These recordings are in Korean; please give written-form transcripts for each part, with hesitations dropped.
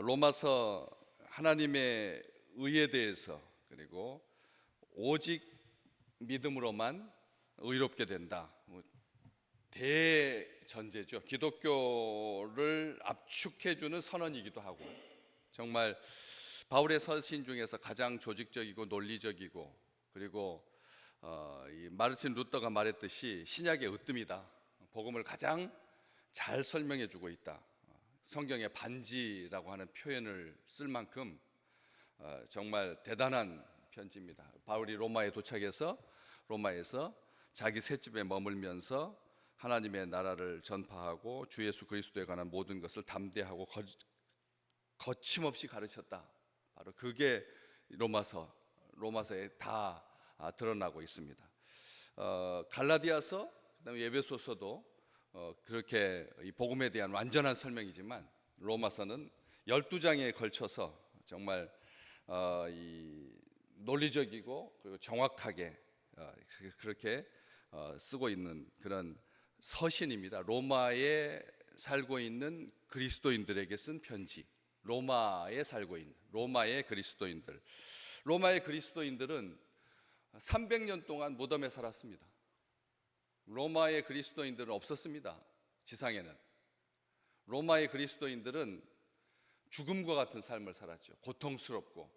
로마서 하나님의 의에 대해서 그리고 오직 믿음으로만 의롭게 된다. 대전제죠. 기독교를 압축해주는 선언이기도 하고, 정말 바울의 서신 중에서 가장 조직적이고 논리적이고, 그리고 이 마르틴 루터가 말했듯이 신약의 으뜸이다. 복음을 가장 잘 설명해주고 있다. 성경의 반지라고 하는 표현을 쓸 만큼 정말 대단한 편지입니다. 바울이 로마에 도착해서 로마에서 자기 셋집에 머물면서 하나님의 나라를 전파하고 주 예수 그리스도에 관한 모든 것을 담대하고 거침없이 가르쳤다. 바로 그게 로마서에 다 드러나고 있습니다. 갈라디아서, 그다음에 에베소서도 그렇게 이 복음에 대한 완전한 설명이지만, 로마서는 12장에 걸쳐서 정말 이 논리적이고 그리고 정확하게 그렇게 쓰고 있는 그런 서신입니다. 로마에 살고 있는 그리스도인들에게 쓴 편지. 로마에 살고 있는 로마의 그리스도인들. 로마의 그리스도인들은 300년 동안 무덤에 살았습니다. 로마의 그리스도인들은 없었습니다. 지상에는. 로마의 그리스도인들은 죽음과 같은 삶을 살았죠. 고통스럽고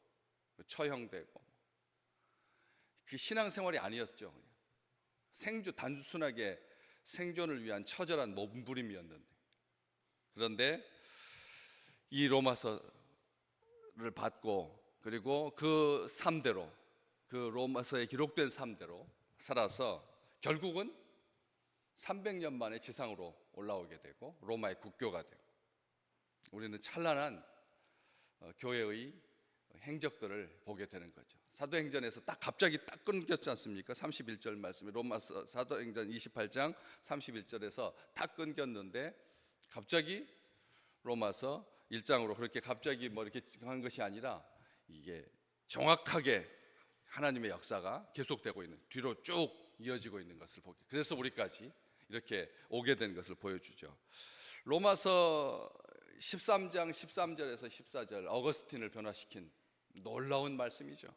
처형되고. 그 신앙생활이 아니었죠. 단순하게 생존을 위한 처절한 몸부림이었는데, 그런데 이 로마서를 받고 그리고 그 삶대로, 그 로마서에 기록된 삶대로 살아서 결국은 300년 만에 지상으로 올라오게 되고 로마의 국교가 되고, 우리는 찬란한 교회의 행적들을 보게 되는 거죠. 사도행전에서 갑자기 끊겼지 않습니까? 31절 말씀에, 로마서 사도행전 28장 31절에서 딱 끊겼는데, 갑자기 로마서 1장으로 그렇게 갑자기 이렇게 한 것이 아니라 이게 정확하게 하나님의 역사가 계속되고 있는, 뒤로 쭉 이어지고 있는 것을 보게, 그래서 우리까지 이렇게 오게 된 것을 보여주죠. 로마서 13장 13절에서 14절, 어거스틴을 변화시킨 놀라운 말씀이죠.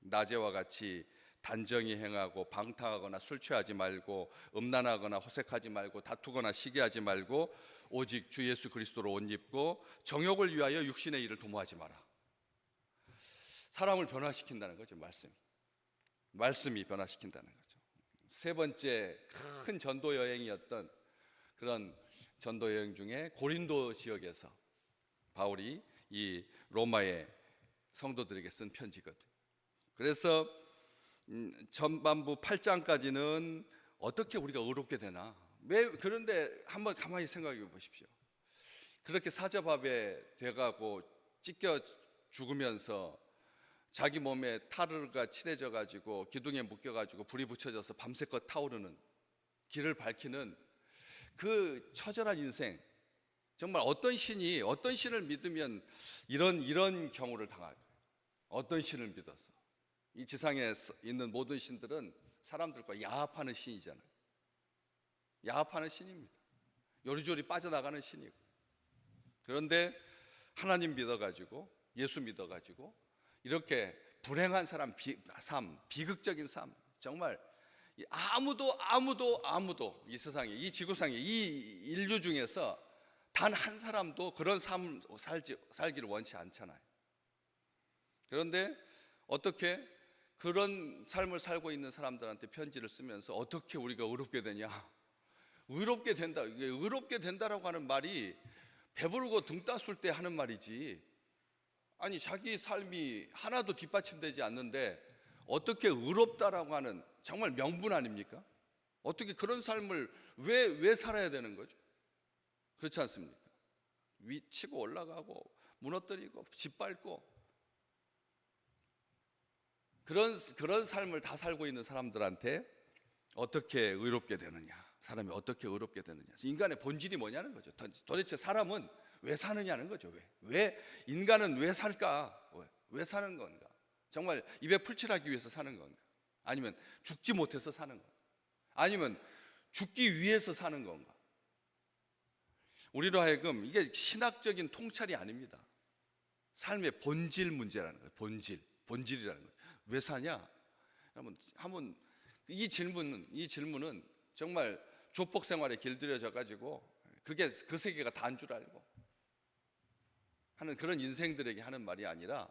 낮에와 같이 단정히 행하고 방탕하거나 술 취하지 말고 음란하거나 호색하지 말고 다투거나 시기하지 말고 오직 주 예수 그리스도로 옷 입고 정욕을 위하여 육신의 일을 도모하지 마라. 사람을 변화시킨다는 거죠. 말씀이 변화시킨다는 거죠. 세 번째 큰 전도 여행이었던 그런 전도 여행 중에 고린도 지역에서 바울이 이 로마의 성도들에게 쓴 편지거든요. 그래서 전반부 8장까지는 어떻게 우리가 의롭게 되나, 그런데 한번 가만히 생각해 보십시오. 그렇게 사자밥에 돼가고 찢겨 죽으면서 자기 몸에 타르가 칠해져 가지고 기둥에 묶여 가지고 불이 붙여져서 밤새껏 타오르는, 길을 밝히는 그 처절한 인생, 정말 어떤 신을 믿으면 이런 경우를 당할까요? 어떤 신을 믿어서? 이 지상에 있는 모든 신들은 사람들과 야합하는 신이잖아요. 야합하는 신입니다. 요리조리 빠져나가는 신이고. 그런데 하나님 믿어가지고, 예수 믿어가지고 이렇게 불행한 삶, 비극적인 삶, 정말 아무도 이 세상에, 이 지구상에, 이 인류 중에서 단 한 사람도 그런 삶을 살기를 원치 않잖아요. 그런데 어떻게 그런 삶을 살고 있는 사람들한테 편지를 쓰면서 어떻게 우리가 의롭게 되냐? 의롭게 된다. 이게 의롭게 된다라고 하는 말이 배부르고 등 따술 때 하는 말이지, 아니 자기 삶이 하나도 뒷받침되지 않는데 어떻게 의롭다라고 하는, 정말 명분 아닙니까? 어떻게 그런 삶을 왜 살아야 되는 거죠? 그렇지 않습니까? 위치고 올라가고 무너뜨리고 짓밟고 그런 삶을 다 살고 있는 사람들한테 어떻게 의롭게 되느냐, 사람이 어떻게 의롭게 되느냐, 인간의 본질이 뭐냐는 거죠. 도대체 사람은 왜 사느냐는 거죠. 왜 인간은 왜 살까? 왜 사는 건가? 정말 입에 풀칠하기 위해서 사는 건가? 아니면 죽지 못해서 사는 건가? 아니면 죽기 위해서 사는 건가? 우리로 하여금, 이게 신학적인 통찰이 아닙니다. 삶의 본질 문제라는 거예요. 본질이라는 거예요. 왜 사냐? 한번 이 질문은 정말 조폭 생활에 길들여져 가지고 그게 그 세계가 다인 줄 알고 하는 그런 인생들에게 하는 말이 아니라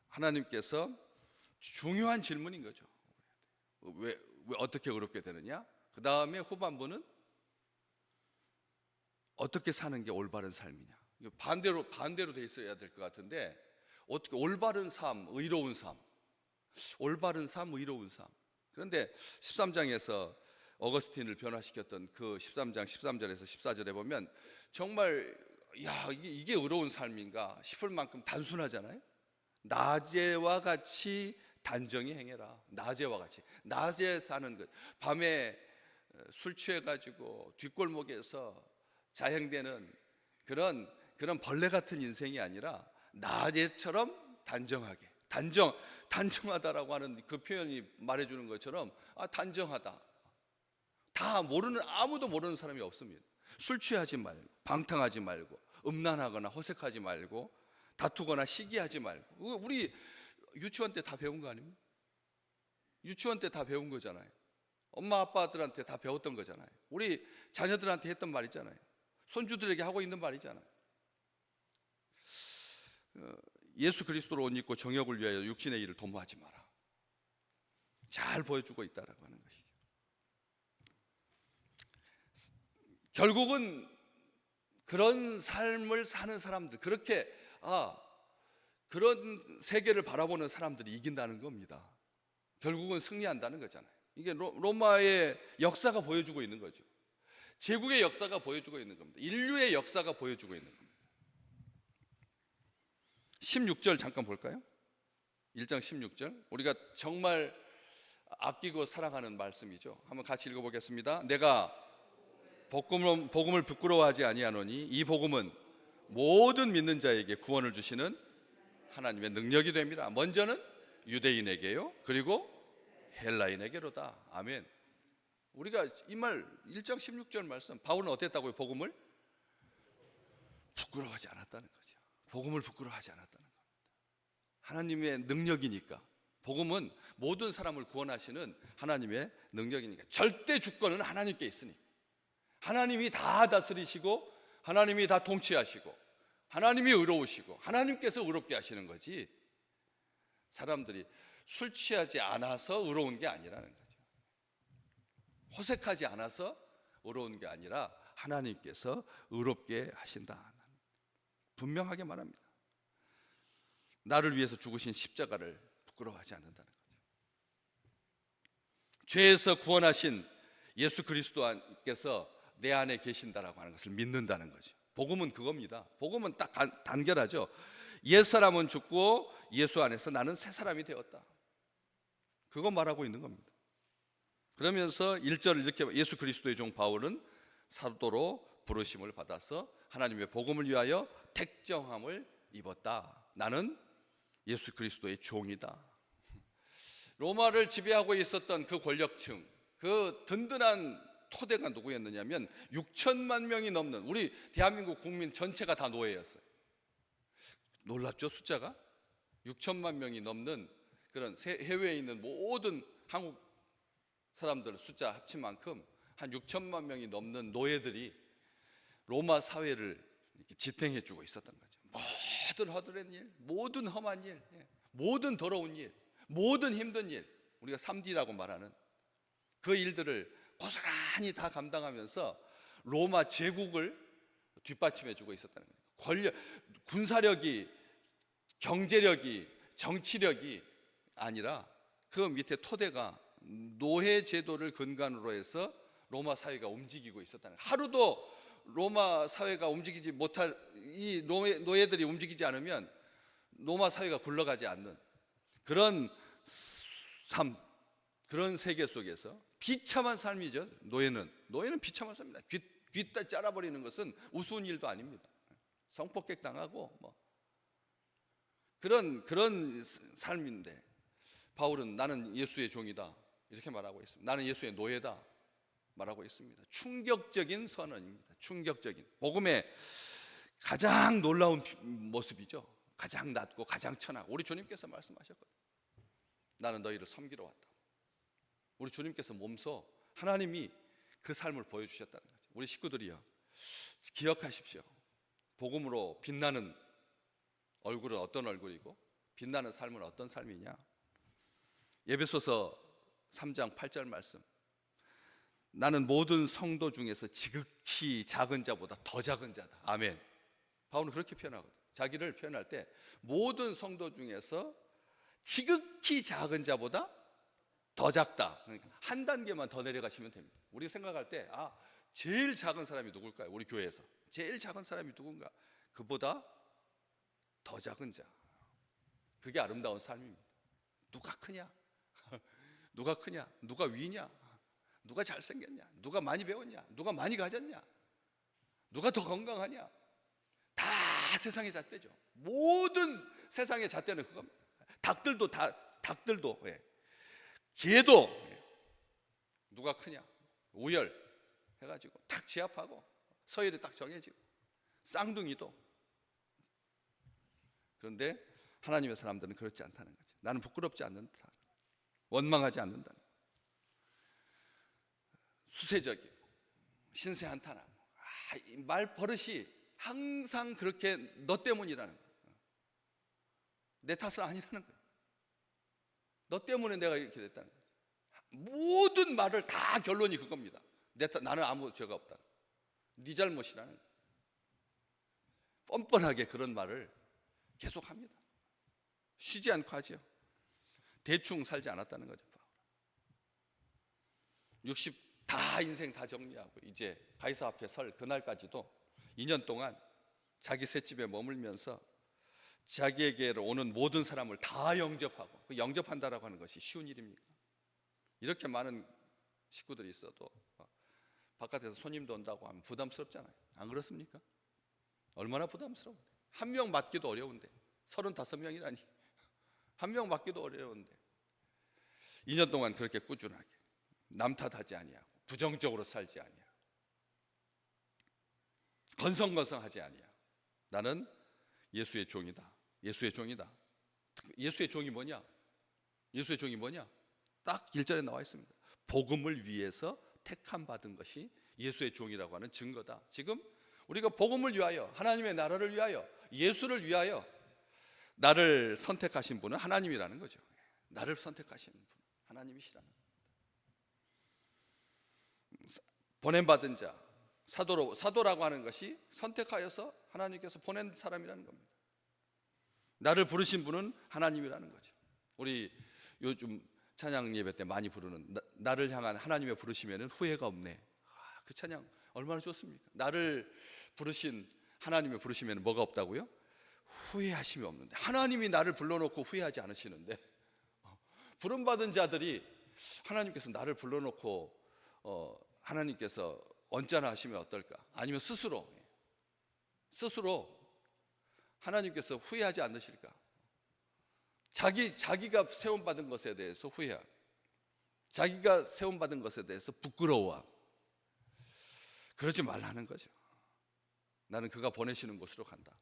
하나님께서 중요한 질문인 거죠. 왜 어떻게 어렵게 되느냐? 그 다음에 후반부는 어떻게 사는 게 올바른 삶이냐? 반대로 돼 있어야 될 것 같은데 어떻게 올바른 삶, 의로운 삶, 올바른 삶, 의로운 삶. 그런데 13장에서 어거스틴을 변화시켰던 그 13장 13절에서 14절에 보면 정말 이게 의로운 삶인가 싶을 만큼 단순하잖아요. 낮에와 같이 단정히 행해라. 낮에와 같이. 낮에 사는 것. 밤에 술 취해가지고 뒷골목에서 자행되는 그런 벌레 같은 인생이 아니라 낮에처럼 단정하게. 단정하다라고 하는 그 표현이 말해주는 것처럼 단정하다. 아무도 모르는 사람이 없습니다. 술 취하지 말고, 방탕하지 말고, 음란하거나 허색하지 말고, 다투거나 시기하지 말고. 우리 유치원 때 다 배운 거 아닙니까? 유치원 때 다 배운 거잖아요. 엄마 아빠들한테 다 배웠던 거잖아요. 우리 자녀들한테 했던 말이잖아요. 손주들에게 하고 있는 말이잖아요. 예수 그리스도로 옷 입고 정욕을 위하여 육신의 일을 도모하지 마라. 잘 보여주고 있다라고 하는 것이죠. 결국은 그런 삶을 사는 사람들, 그렇게 그런 세계를 바라보는 사람들이 이긴다는 겁니다. 결국은 승리한다는 거잖아요. 이게 로마의 역사가 보여주고 있는 거죠. 제국의 역사가 보여주고 있는 겁니다. 인류의 역사가 보여주고 있는 겁니다. 16절 잠깐 볼까요? 1장 16절. 우리가 정말 아끼고 사랑하는 말씀이죠. 한번 같이 읽어보겠습니다. 내가 복음을 부끄러워하지 아니하노니 이 복음은 모든 믿는 자에게 구원을 주시는 하나님의 능력이 됩니다. 먼저는 유대인에게요, 그리고 헬라인에게로다. 아멘. 우리가 이 말 1장 16절 말씀, 바울은 어땠다고요? 복음을 부끄러워하지 않았다는 거죠. 복음을 부끄러워하지 않았다는 겁니다. 하나님의 능력이니까. 복음은 모든 사람을 구원하시는 하나님의 능력이니까. 절대 주권은 하나님께 있으니 하나님이 다 다스리시고 하나님이 다 통치하시고 하나님이 의로우시고 하나님께서 의롭게 하시는 거지, 사람들이 술 취하지 않아서 의로운 게 아니라는 거죠. 호색하지 않아서 의로운 게 아니라 하나님께서 의롭게 하신다. 분명하게 말합니다. 나를 위해서 죽으신 십자가를 부끄러워하지 않는다는 거죠. 죄에서 구원하신 예수 그리스도께서 내 안에 계신다라고 하는 것을 믿는다는 거죠. 복음은 그겁니다. 복음은 딱 단결하죠. 옛사람은 죽고 예수 안에서 나는 새 사람이 되었다. 그거 말하고 있는 겁니다. 그러면서 1절을 이렇게, 예수 그리스도의 종 바울은 사도로 부르심을 받아서 하나님의 복음을 위하여 택정함을 입었다. 나는 예수 그리스도의 종이다. 로마를 지배하고 있었던 그 권력층, 그 든든한 토대가 누구였느냐면 6천만 명이 넘는 우리 대한민국 국민 전체가 다 노예였어요. 놀랍죠, 숫자가? 6천만 명이 넘는 그런 해외에 있는 모든 한국 사람들 숫자 합친 만큼 한 6천만 명이 넘는 노예들이 로마 사회를 이렇게 지탱해 주고 있었던 거죠. 모든 허드렛 일, 모든 험한 일, 모든 더러운 일, 모든 힘든 일, 우리가 3D라고 말하는 그 일들을 고스란히 다 감당하면서 로마 제국을 뒷받침해 주고 있었다는 거예요. 군사력이, 경제력이, 정치력이 아니라 그 밑에 토대가 노예 제도를 근간으로 해서 로마 사회가 움직이고 있었다는 거예요. 하루도 로마 사회가 움직이지 못할, 이 노예들이 움직이지 않으면 로마 사회가 굴러가지 않는 그런 삶, 그런 세계 속에서 비참한 삶이죠. 노예는 비참한 삶입니다. 귀 잘라버리는 것은 우스운 일도 아닙니다. 성폭행 당하고 그런 삶인데 바울은 나는 예수의 종이다 이렇게 말하고 있습니다. 나는 예수의 노예다 말하고 있습니다. 충격적인 선언입니다. 충격적인 복음의 가장 놀라운 모습이죠. 가장 낮고 가장 천하고 우리 주님께서 말씀하셨거든요. 나는 너희를 섬기러 왔다. 우리 주님께서 몸소 하나님이 그 삶을 보여주셨다는 거죠. 우리 식구들이요, 기억하십시오. 복음으로 빛나는 얼굴은 어떤 얼굴이고 빛나는 삶은 어떤 삶이냐. 에베소서 3장 8절 말씀, 나는 모든 성도 중에서 지극히 작은 자보다 더 작은 자다. 아멘. 바울은 그렇게 표현하거든. 자기를 표현할 때 모든 성도 중에서 지극히 작은 자보다 더 작다. 그러니까 한 단계만 더 내려가시면 됩니다. 우리 생각할 때 제일 작은 사람이 누굴까요? 우리 교회에서 제일 작은 사람이 누군가? 그보다 더 작은 자. 그게 아름다운 삶입니다. 누가 크냐? 누가 크냐? 누가 위냐? 누가 잘생겼냐? 누가 많이 배웠냐? 누가 많이 가졌냐? 누가 더 건강하냐? 다 세상의 잣대죠. 모든 세상의 잣대는 그겁니다. 닭들도 개도 누가 크냐? 우열 해가지고 딱 제압하고 서열이 딱 정해지고 쌍둥이도. 그런데 하나님의 사람들은 그렇지 않다는 거죠. 나는 부끄럽지 않는다, 원망하지 않는다, 수세적이고 신세한탄하고 말 버릇이 항상 그렇게 너 때문이라는 거예요. 내 탓은 아니라는 거예요. 너 때문에 내가 이렇게 됐다는 거예요. 모든 말을 다 결론이 그겁니다. 나는 아무 죄가 없다, 네 잘못이라는 거예요. 뻔뻔하게 그런 말을 계속합니다. 쉬지 않고 하죠. 대충 살지 않았다는 거죠. 60 다 인생 다 정리하고 이제 가이사 앞에 설 그날까지도 2년 동안 자기 셋집에 머물면서 자기에게로 오는 모든 사람을 다 영접하고, 그 영접한다라고 하는 것이 쉬운 일입니까? 이렇게 많은 식구들이 있어도 바깥에서 손님도 온다고 하면 부담스럽잖아요. 안 그렇습니까? 얼마나 부담스러운데. 한 명 맞기도 어려운데 35명이라니 한 명 맞기도 어려운데 2년 동안 그렇게 꾸준하게 남 탓하지 아니하고 부정적으로 살지 아니하고 건성건성하지 아니하고 나는 예수의 종이다. 예수의 종이다. 예수의 종이 뭐냐? 예수의 종이 뭐냐? 딱 1절에 나와 있습니다. 복음을 위해서 택함 받은 것이 예수의 종이라고 하는 증거다. 지금 우리가 복음을 위하여, 하나님의 나라를 위하여, 예수를 위하여 나를 선택하신 분은 하나님이라는 거죠. 나를 선택하신 분 하나님이시라는 거예요. 보냄받은 자, 사도라고 하는 것이 선택하여서 하나님께서 보낸 사람이라는 겁니다. 나를 부르신 분은 하나님이라는 거죠. 우리 요즘 찬양 예배 때 많이 부르는 나를 향한 하나님의 부르심에는 후회가 없네. 그 찬양 얼마나 좋습니까? 나를 부르신 하나님의 부르심에는 뭐가 없다고요? 후회하심이 없는데, 하나님이 나를 불러놓고 후회하지 않으시는데 부름받은 자들이 하나님께서 나를 불러놓고 하나님께서 언짢아 하시면 어떨까? 아니면 스스로 하나님께서 후회하지 않으실까? 자기가 세움받은 것에 대해서 후회하고, 자기가 세움받은 것에 대해서 부끄러워하고, 그러지 말라는 거죠. 나는 그가 보내시는 곳으로 간다.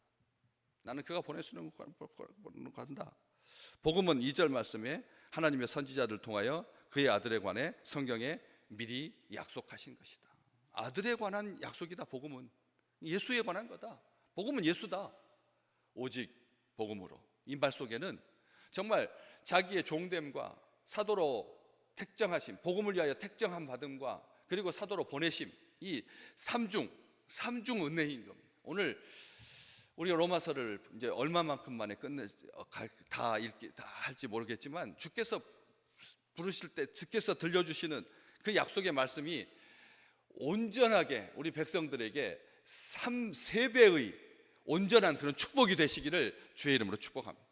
나는 그가 보내시는 곳으로 간다. 복음은 2절 말씀에 하나님의 선지자를 통하여 그의 아들에 관해 성경에 미리 약속하신 것이다. 아들에 관한 약속이다. 복음은 예수에 관한 거다. 복음은 예수다. 오직 복음으로. 이 말 속에는 정말 자기의 종됨과 사도로 택정하심, 복음을 위하여 택정함 받음과 그리고 사도로 보내심, 이 삼중 은혜인 겁니다. 오늘 우리가 로마서를 이제 얼마만큼 만에 다 할지 모르겠지만 주께서 부르실 때 주께서 들려주시는 그 약속의 말씀이 온전하게 우리 백성들에게 3배의 온전한 그런 축복이 되시기를 주의 이름으로 축복합니다.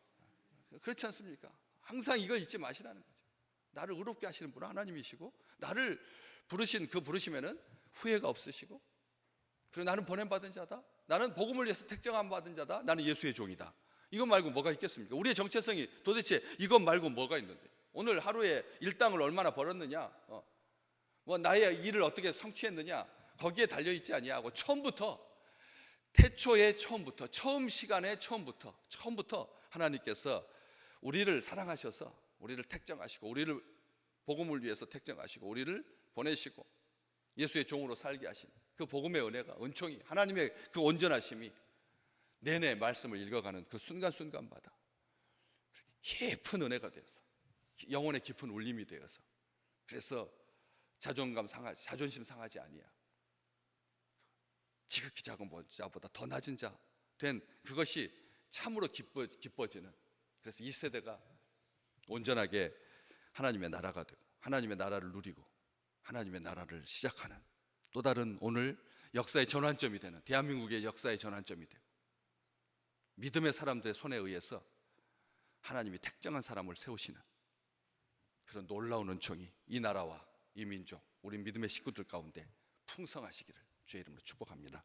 그렇지 않습니까? 항상 이걸 잊지 마시라는 거죠. 나를 의롭게 하시는 분은 하나님이시고, 나를 부르신 그 부르심에는 후회가 없으시고, 그리고 나는 보냄받은 자다, 나는 복음을 위해서 택정함 받은 자다, 나는 예수의 종이다. 이것 말고 뭐가 있겠습니까? 우리의 정체성이 도대체 이것 말고 뭐가 있는데, 오늘 하루에 일당을 얼마나 벌었느냐, 뭐 나의 일을 어떻게 성취했느냐, 거기에 달려있지 아니하고 처음부터 태초의 처음부터, 처음 시간의 처음부터 하나님께서 우리를 사랑하셔서 우리를 택정하시고, 우리를 복음을 위해서 택정하시고, 우리를 보내시고 예수의 종으로 살게 하신 그 복음의 은혜가, 은총이, 하나님의 그 온전하심이 내내 말씀을 읽어가는 그 순간순간마다 깊은 은혜가 되어서, 영혼의 깊은 울림이 되어서, 그래서 자존심 상하지 아니야. 지극히 작은 자보다 더 낮은 자 된 그것이 참으로 기뻐지는, 그래서 이 세대가 온전하게 하나님의 나라가 되고, 하나님의 나라를 누리고, 하나님의 나라를 시작하는 또 다른 오늘 역사의 전환점이 되는, 대한민국의 역사의 전환점이 되고, 믿음의 사람들의 손에 의해서 하나님이 택정한 사람을 세우시는 그런 놀라운 은총이 이 나라와 이 민족, 우리 믿음의 식구들 가운데 풍성하시기를 주의 이름으로 축복합니다.